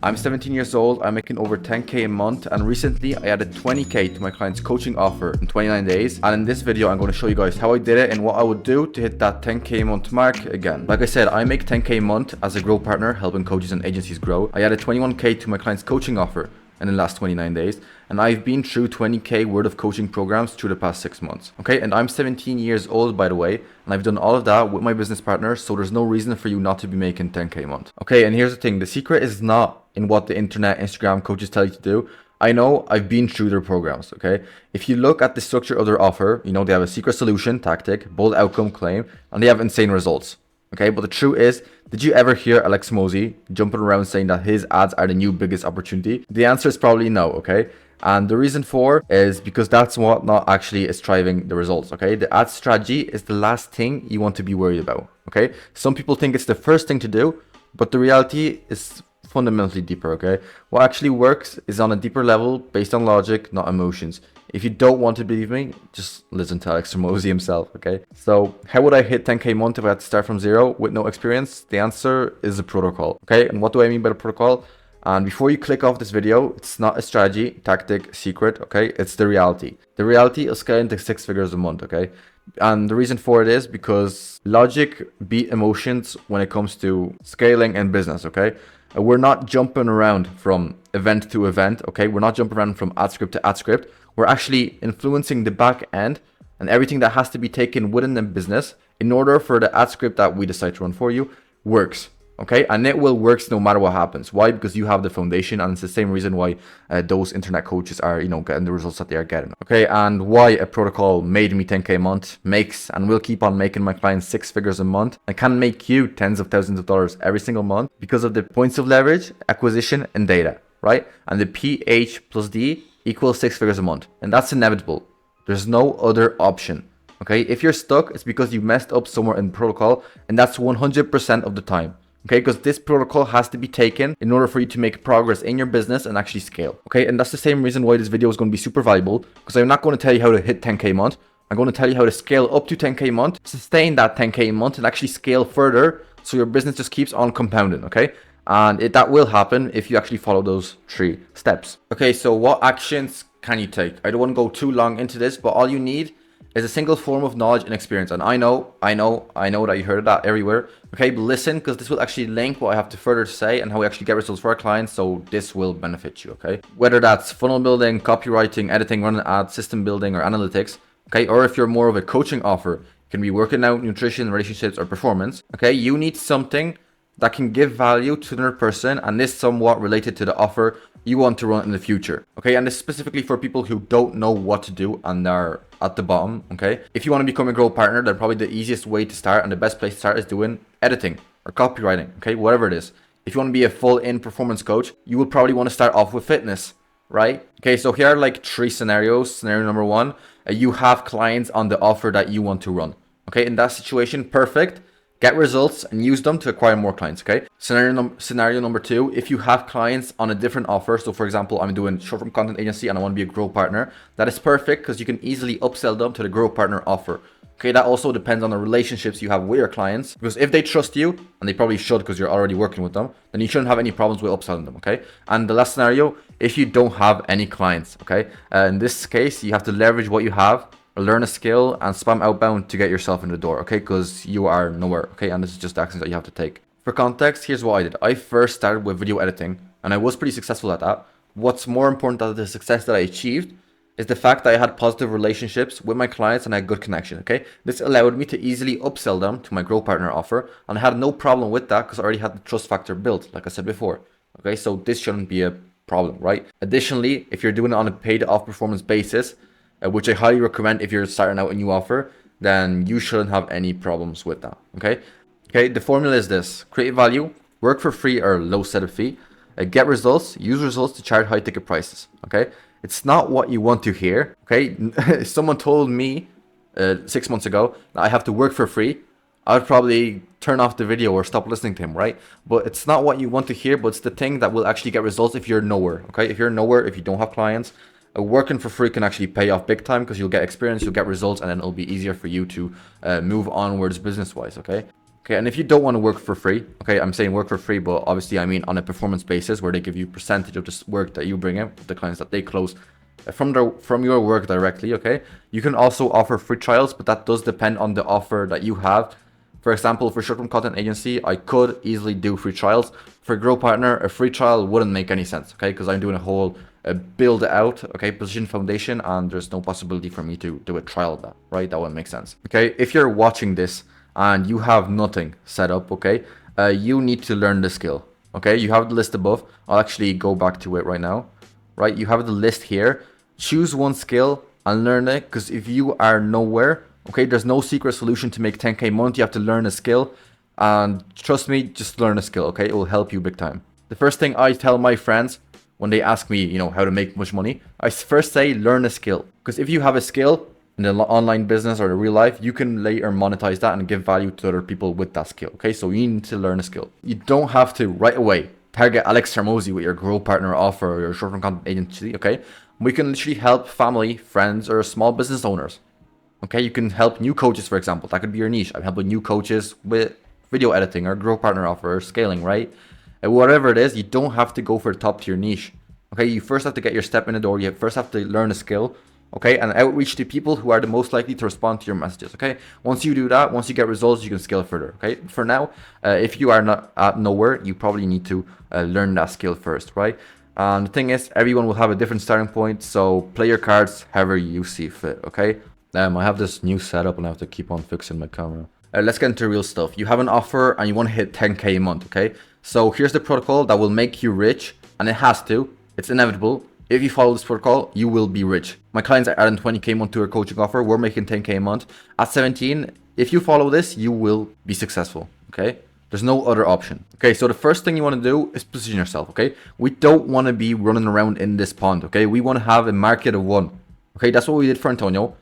I'm 17 years old, I'm making over 10k a month, and recently I added 20k to my client's coaching offer in 29 days. And in this video, I'm going to show you guys how I did it and what I would do to hit that 10k a month mark again. Like I said, I make 10k a month as a grow partner, helping coaches and agencies grow. I added 21k to my client's coaching offer in the last 29 days, and I've been through 20k worth of coaching programs through the past 6 months. Okay, and I'm 17 years old, by the way, and I've done all of that with my business partner, so there's no reason for you not to be making 10k a month. Okay, and here's the thing, the secret is not in what the internet, Instagram coaches tell you to do. I know, I've been through their programs, okay? If you look at the structure of their offer, you know, they have a secret solution, tactic, bold outcome claim, and they have insane results. Okay, but the truth is, did you ever hear Alex Mosey jumping around saying that his ads are the new biggest opportunity? The answer is probably no, okay? And the reason for is because that's what not actually is driving the results, okay? The ad strategy is the last thing you want to be worried about, okay? Some people think it's the first thing to do, but the reality is fundamentally deeper, okay? What actually works is on a deeper level based on logic, not emotions. If you don't want to believe me, just listen to Alex Mosey himself, okay? So how would I hit 10k a month if I had to start from zero with no experience? The answer is a protocol, okay? And what do I mean by the protocol? And before you click off this video, it's not a strategy, tactic, secret, okay? It's the reality. The reality of scaling to 6 figures a month, okay? And the reason for it is because logic beat emotions when it comes to scaling and business, okay? We're not jumping around from event to event, okay? We're not jumping around from ad script to ad script. We're actually influencing the back end and everything that has to be taken within the business in order for the ad script that we decide to run for you works, okay? And it will work no matter what happens. Why? Because you have the foundation, and it's the same reason why those internet coaches are, getting the results that they are getting, okay? And why a protocol made me 10k a month, makes and will keep on making my clients 6 figures a month, and can make you tens of thousands of dollars every single month because of the points of leverage, acquisition, and data, right? And the PH plus D equals 6 figures a month, and that's inevitable. There's no other option, okay? If you're stuck, it's because you messed up somewhere in the protocol, and that's 100% of the time, okay? Because this protocol has to be taken in order for you to make progress in your business and actually scale, okay? And that's the same reason why this video is going to be super valuable, because I'm not going to tell you how to hit 10k a month. I'm going to tell you how to scale up to 10k a month, sustain that 10k a month, and actually scale further so your business just keeps on compounding, okay? And that will happen if you actually follow those 3 steps. Okay, so what actions can you take? I don't want to go too long into this, but all you need is a single form of knowledge and experience. And I know that you heard that everywhere. Okay, but listen, because this will actually link what I have to further say and how we actually get results for our clients. So this will benefit you, okay? Whether that's funnel building, copywriting, editing, running ads, system building, or analytics, okay? Or if you're more of a coaching offer, it can be working out, nutrition, relationships, or performance, okay? You need something that can give value to another person, and this somewhat related to the offer you want to run in the future, okay? And this specifically for people who don't know what to do and are at the bottom, okay? If you want to become a grow partner, then probably the easiest way to start and the best place to start is doing editing or copywriting, okay? Whatever it is. If you want to be a full-in performance coach, you will probably want to start off with fitness, right? Okay, so here are like 3 scenarios. Scenario number 1, you have clients on the offer that you want to run, okay? In that situation, perfect. Get results and use them to acquire more clients, okay? Scenario number 2, if you have clients on a different offer, so for example, I'm doing short-form content agency and I want to be a grow partner, that is perfect because you can easily upsell them to the grow partner offer. Okay, that also depends on the relationships you have with your clients, because if they trust you, and they probably should because you're already working with them, then you shouldn't have any problems with upselling them, okay? And the last scenario, if you don't have any clients, okay? In this case, you have to leverage what you have, learn a skill, and spam outbound to get yourself in the door, okay? Because you are nowhere, okay? And this is just the actions that you have to take. For context, here's what I did. I first started with video editing, and I was pretty successful at that. What's more important than the success that I achieved is the fact that I had positive relationships with my clients and I had good connection, okay? This allowed me to easily upsell them to my grow partner offer, and I had no problem with that because I already had the trust factor built, like I said before, okay? So this shouldn't be a problem, right? Additionally, if you're doing it on a paid off performance basis, which I highly recommend if you're starting out a new offer, then you shouldn't have any problems with that, okay? Okay, the formula is this: create value, work for free or low setup fee, get results, use results to charge high ticket prices, okay? It's not what you want to hear, okay? Someone told me 6 months ago that I have to work for free. I would probably turn off the video or stop listening to him, right? But it's not what you want to hear, but it's the thing that will actually get results if you're nowhere, okay? If you're nowhere, if you don't have clients, working for free can actually pay off big time because you'll get experience, you'll get results, and then it'll be easier for you to move onwards business-wise, okay? Okay, and if you don't want to work for free, okay, I'm saying work for free, but obviously I mean on a performance basis where they give you percentage of this work that you bring in, the clients that they close from your work directly, okay? You can also offer free trials, but that does depend on the offer that you have. For example, for short-term content agency, I could easily do free trials. For Grow Partner, a free trial wouldn't make any sense, okay? Because I'm doing a whole build out, okay, position foundation, and there's no possibility for me to do a trial of that, right? That wouldn't make sense, okay? If you're watching this and you have nothing set up, okay, you need to learn the skill, okay? You have the list above. I'll actually go back to it right now, right? You have the list here. Choose one skill and learn it, because if you are nowhere, okay, there's no secret solution to make 10K a month. You have to learn a skill, and trust me, just learn a skill, okay? It will help you big time. The first thing I tell my friends when they ask me, you know, how to make much money, I first say learn a skill, because if you have a skill in the online business or the real life, you can later monetize that and give value to other people with that skill, okay? So you need to learn a skill. You don't have to right away target Alex Hermosi with your Grow Partner offer or your short-term content agency, okay? We can literally help family, friends, or small business owners. Okay, you can help new coaches, for example. That could be your niche. I'm helping new coaches with video editing or Grow Partner offer or scaling, right? And whatever it is, you don't have to go for the top tier niche. Okay, you first have to get your step in the door. You first have to learn a skill, okay, and outreach to people who are the most likely to respond to your messages, okay? Once you do that, once you get results, you can scale further, okay? For now, if you are not at nowhere, you probably need to learn that skill first, right? And the thing is, everyone will have a different starting point, so play your cards however you see fit, okay? I have this new setup and I have to keep on fixing my camera. Let's get into real stuff. You have an offer and you want to hit 10K a month, okay? So here's the protocol that will make you rich, and it has to. It's inevitable. If you follow this protocol, you will be rich. My clients are adding 20K a month to our coaching offer. We're making 10K a month. At 17, if you follow this, you will be successful, okay? There's no other option. Okay, so the first thing you want to do is position yourself, okay? We don't want to be running around in this pond, okay? We want to have a market of one, okay? That's what we did for Antonio.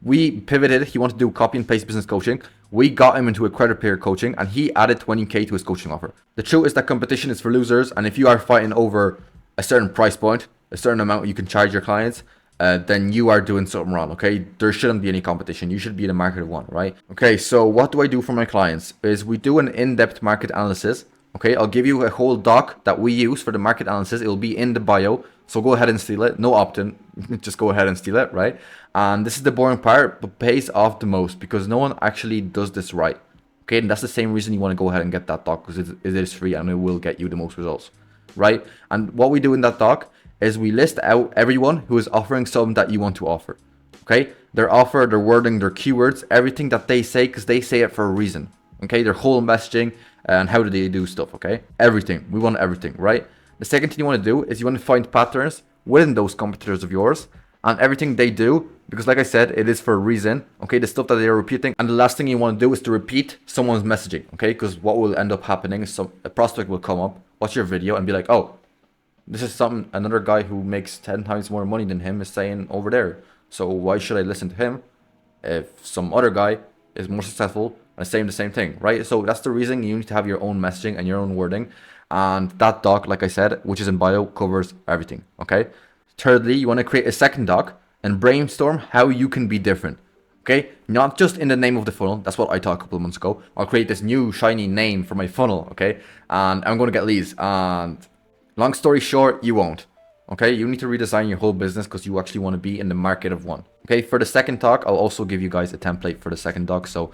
We pivoted. He wanted to do copy and paste business coaching. We got him into a credit pair coaching, and he added 20K to his coaching offer. The truth is that competition is for losers, and if you are fighting over a certain price point, a certain amount you can charge your clients, then you are doing something wrong, okay? There shouldn't be any competition. You should be in a market of one, right? Okay, so what do I do for my clients is we do an in-depth market analysis, okay? I'll give you a whole doc that we use for the market analysis. It will be in the bio, so go ahead and steal it. No opt-in, just go ahead and steal it, right? And this is the boring part, but pays off the most because no one actually does this right, okay? And that's the same reason you want to go ahead and get that doc, because it is free and it will get you the most results, right? And what we do in that doc is we list out everyone who is offering something that you want to offer, okay? Their offer, their wording, their keywords, everything that they say, because they say it for a reason, okay? Their whole messaging and how do they do stuff, okay? Everything. We want everything, right? The second thing you want to do is you want to find patterns within those competitors of yours and everything they do, because like I said, it is for a reason, okay? The stuff that they are repeating. And the last thing you want to do is to repeat someone's messaging, okay? Because what will end up happening is a prospect will come up, watch your video and be like, oh, this is something another guy who makes 10 times more money than him is saying over there. So why should I listen to him if some other guy is more successful and saying the same thing, right? So that's the reason you need to have your own messaging and your own wording. And that doc, like I said, which is in bio, covers everything, okay? Thirdly, you want to create a second doc and brainstorm how you can be different, okay? Not just in the name of the funnel. That's what I thought a couple of months ago. I'll create this new shiny name for my funnel, okay? And I'm going to get leads. And long story short, you won't. Okay, you need to redesign your whole business because you actually want to be in the market of one. Okay, for the second talk, I'll also give you guys a template for the second doc. So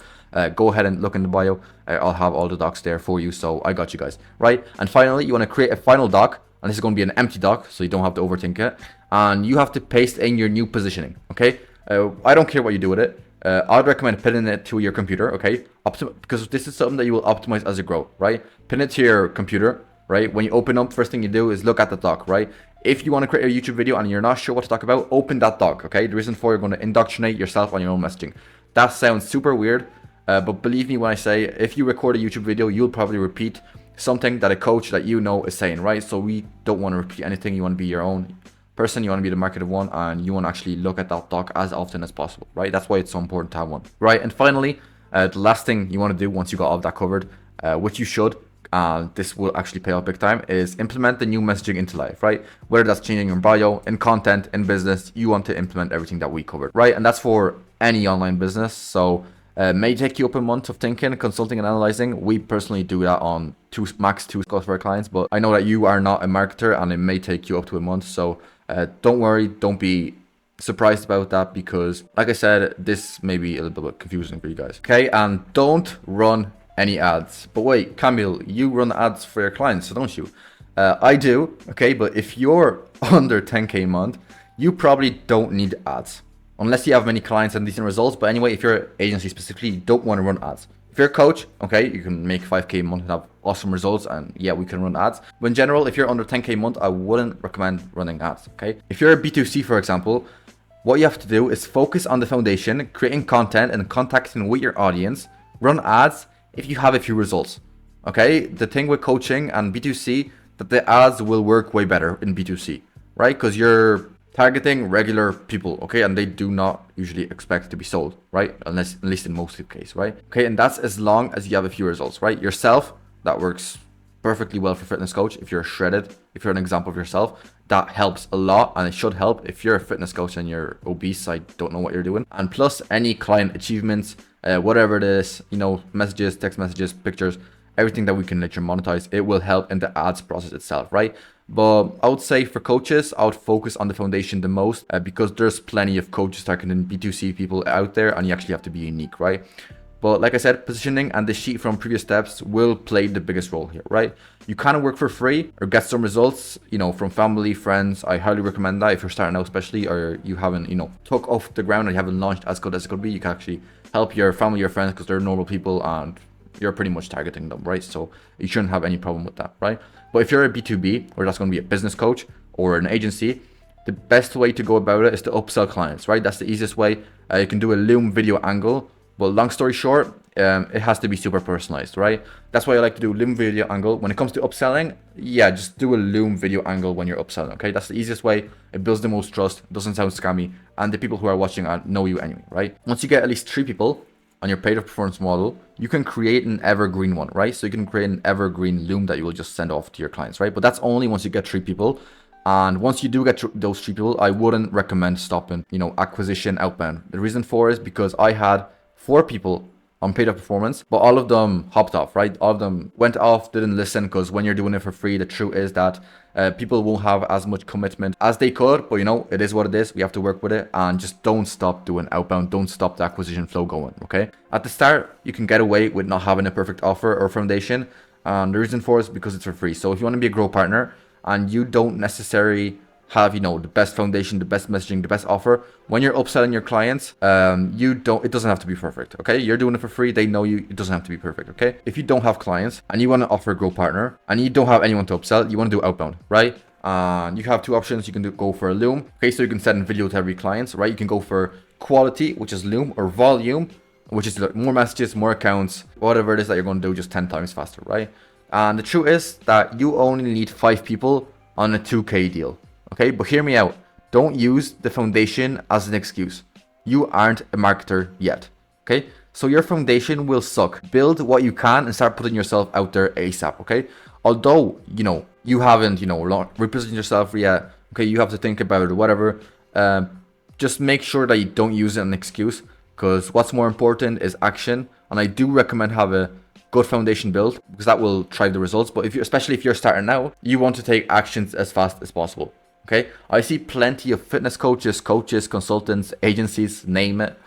go ahead and look in the bio. I'll have all the docs there for you. So I got you guys, right? And finally, you want to create a final doc. And this is going to be an empty doc, so you don't have to overthink it. And you have to paste in your new positioning, okay? I don't care what you do with it. I'd recommend pinning it to your computer, okay? Because this is something that you will optimize as you grow, right? Pin it to your computer, right? When you open up, first thing you do is look at the doc, right? If you want to create a YouTube video and you're not sure what to talk about, open that doc, okay? The reason for you're going to indoctrinate yourself on your own messaging. That sounds super weird, but believe me when I say, if you record a YouTube video, you'll probably repeat something that a coach that you know is saying, right? So we don't want to repeat anything. You want to be your own person. You want to be the market of one, and you want to actually look at that doc as often as possible, right? That's why it's so important to have one, right? And finally, the last thing you want to do once you got all of that covered, which you should, this will actually pay off big time, is implement the new messaging into life, right? Whether that's changing your bio, in content, in business, you want to implement everything that we covered, right? And that's for any online business. So May take you up a month of thinking, consulting, and analyzing. We personally do that on max two calls for our clients, but I know that you are not a marketer and it may take you up to a month. So don't worry, don't be surprised about that, because like I said, this may be a little bit confusing for you guys. Okay, and don't run any ads. But wait, Camille, you run ads for your clients, so don't you? I do, okay, but if you're under 10K a month, you probably don't need ads. Unless you have many clients and decent results. But anyway, if you're an agency specifically, you don't want to run ads. If you're a coach, okay, you can make 5K a month and have awesome results, and yeah, we can run ads. But in general, if you're under 10K a month, I wouldn't recommend running ads, okay? If you're a B2C, for example, what you have to do is focus on the foundation, creating content and contacting with your audience. Run ads if you have a few results, okay? The thing with coaching and B2C, that the ads will work way better in B2C, right? Because you're targeting regular people, okay, and they do not usually expect to be sold, right? Unless, at least in most of the case, right? Okay, and that's as long as you have a few results, right? Yourself, that works perfectly well for fitness coach. If you're shredded, if you're an example of yourself, that helps a lot, and it should help. If you're a fitness coach and you're obese, I don't know what you're doing. And plus any client achievements, whatever it is, you know, messages, text messages, pictures, everything that we can let you monetize, it will help in the ads process itself, right? But I would say for coaches, I would focus on the foundation the most, because there's plenty of coaches targeting B2C people out there, and you actually have to be unique, right? But like I said, positioning and the sheet from previous steps will play the biggest role here, right? You kind of work for free or get some results, you know, from family, friends. I highly recommend that if you're starting out, especially, or you haven't, you know, took off the ground and you haven't launched as good as it could be. You can actually help your family, your friends, because they're normal people and you're pretty much targeting them, right? So you shouldn't have any problem with that, right? But if you're a B2B, or that's going to be a business coach or an agency, the best way to go about it is to upsell clients, right? That's the easiest way. You can do a Loom video angle, but long story short, it has to be super personalized, right? That's why I like to do Loom video angle. When it comes to upselling, yeah, just do a Loom video angle when you're upselling, okay? That's the easiest way. It builds the most trust, doesn't sound scammy, and the people who are watching know you anyway, right? Once you get at least 3 people on your paid performance model, you can create an evergreen one, right? So you can create an evergreen Loom that you will just send off to your clients, right? But that's only once you get 3 people. And once you do get those 3 people, I wouldn't recommend stopping, you know, acquisition outbound. The reason for is because I had 4 people on paid performance, but all of them hopped off, right? All of them went off, didn't listen, because when you're doing it for free, the truth is that people won't have as much commitment as they could, but you know, it is what it is. We have to work with it, and just don't stop doing outbound. Don't stop the acquisition flow going, okay? At the start, you can get away with not having a perfect offer or foundation. And the reason for it is because it's for free. So if you want to be a grow partner and you don't necessarily have, you know, the best foundation, the best messaging, the best offer, when you're upselling your clients, it doesn't have to be perfect, okay? You're doing it for free. They know you. It doesn't have to be perfect, okay? If you don't have clients and you want to offer a grow partner and you don't have anyone to upsell, you want to do outbound, right? You have 2 options. You can go for a Loom, okay? So you can send video to every client, right? You can go for quality, which is Loom, or volume, which is like more messages, more accounts, whatever it is that you're going to do, just 10 times faster, right? And the truth is that you only need 5 people on a 2K deal. Okay, but hear me out. Don't use the foundation as an excuse. You aren't a marketer yet. Okay, so your foundation will suck. Build what you can and start putting yourself out there ASAP. Okay, although you know you haven't, you know, repositioned yourself yet. Okay, you have to think about it or whatever. Just make sure that you don't use it as an excuse, because what's more important is action. And I do recommend have a good foundation built, because that will drive the results. But if you, especially if you're starting out, you want to take actions as fast as possible. Okay, I see plenty of fitness coaches, consultants, agencies, name it,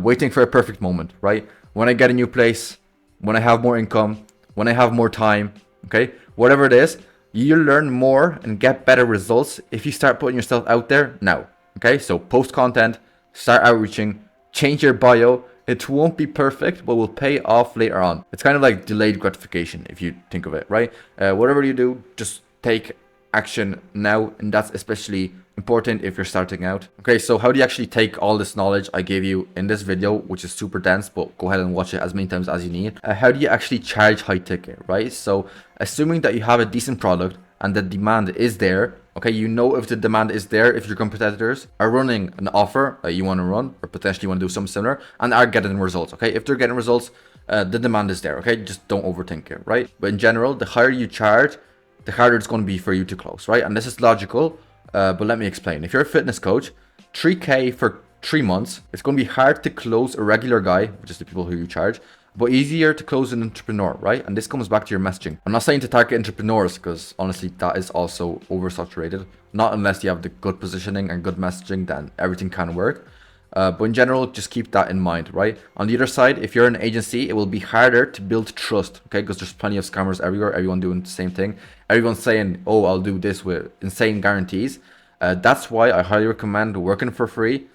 waiting for a perfect moment, right? When I get a new place, when I have more income, when I have more time, okay, whatever it is, you learn more and get better results if you start putting yourself out there now. Okay, so post content, start outreaching, change your bio. It won't be perfect, but will pay off later on. It's kind of like delayed gratification if you think of it, right? Whatever you do, just take action now, and that's especially important if you're starting out. Okay, so how do you actually take all this knowledge I gave you in this video, which is super dense, but go ahead and watch it as many times as you need. How do you actually charge high ticket, right? So assuming that you have a decent product and the demand is there, okay, you know if the demand is there, if your competitors are running an offer that you want to run, or potentially want to do something similar and are getting results, okay? If they're getting results, the demand is there, okay? Just don't overthink it, right? But in general, the higher you charge, the harder it's going to be for you to close, right? And this is logical, but let me explain. If you're a fitness coach, 3K for 3 months, it's going to be hard to close a regular guy, which is the people who you charge, but easier to close an entrepreneur, right? And this comes back to your messaging. I'm not saying to target entrepreneurs because honestly, that is also oversaturated. Not unless you have the good positioning and good messaging, then everything can work. But in general, just keep that in mind, right? On the other side, if you're an agency, it will be harder to build trust, okay? Because there's plenty of scammers everywhere, everyone doing the same thing. Everyone's saying, oh, I'll do this with insane guarantees. That's why I highly recommend working for free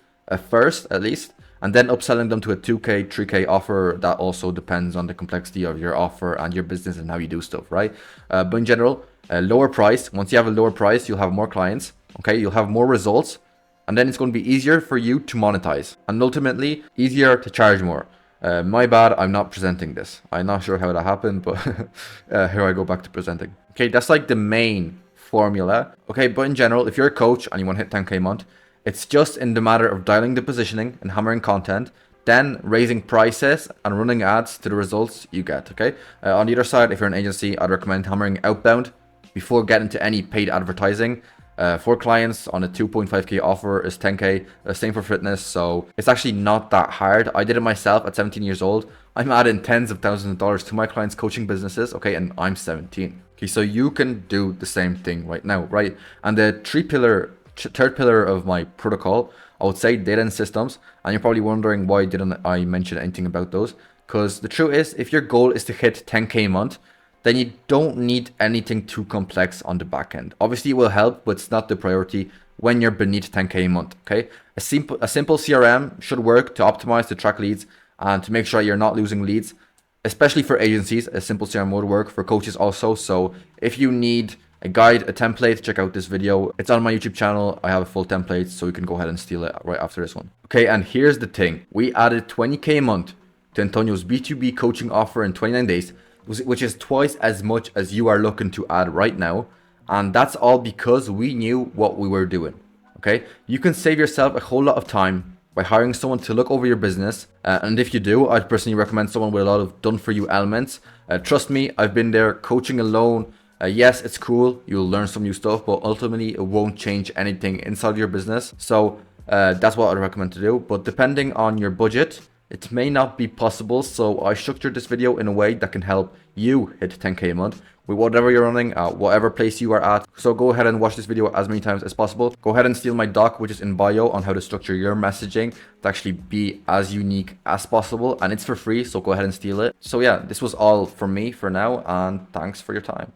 first, at least, and then upselling them to a 2K, 3K offer. That also depends on the complexity of your offer and your business and how you do stuff, right? But in general, a lower price. Once you have a lower price, you'll have more clients, okay? You'll have more results. And then it's going to be easier for you to monetize and ultimately easier to charge more. My bad, I'm not presenting this. I'm not sure how that happened, but here I go back to presenting. Okay, that's like the main formula. Okay, but in general, if you're a coach and you want to hit 10K a month, it's just in the matter of dialing the positioning and hammering content, then raising prices and running ads to the results you get, okay? On the other side, if you're an agency, I'd recommend hammering outbound before getting to any paid advertising. For clients on a 2.5K offer is 10K, same for fitness, so it's actually not that hard. I did it myself at 17 years old. I'm adding tens of thousands of dollars to my clients' coaching businesses, okay, and I'm 17. Okay, so you can do the same thing right now, right? And the third pillar of my protocol, I would say data and systems, and you're probably wondering why didn't I mention anything about those? Because the truth is, if your goal is to hit 10K a month, then you don't need anything too complex on the back end. Obviously, it will help, but it's not the priority when you're beneath 10K a month, okay? A simple CRM should work to optimize to track leads and to make sure you're not losing leads, especially for agencies. A simple CRM would work for coaches also. So if you need a guide, a template, check out this video. It's on my YouTube channel. I have a full template, so you can go ahead and steal it right after this one. Okay, and here's the thing. We added 20K a month to Antonio's B2B coaching offer in 29 days, which is twice as much as you are looking to add right now. And that's all because we knew what we were doing, okay? You can save yourself a whole lot of time by hiring someone to look over your business. And if you do, I'd personally recommend someone with a lot of done-for-you elements. Trust me, I've been there coaching alone. Yes, it's cool. You'll learn some new stuff, but ultimately it won't change anything inside your business. So that's what I'd recommend to do. But depending on your budget, it may not be possible, so I structured this video in a way that can help you hit 10K a month with whatever you're running, whatever place you are at. So go ahead and watch this video as many times as possible. Go ahead and steal my doc, which is in bio, on how to structure your messaging to actually be as unique as possible. And it's for free, so go ahead and steal it. So yeah, this was all from me for now, and thanks for your time.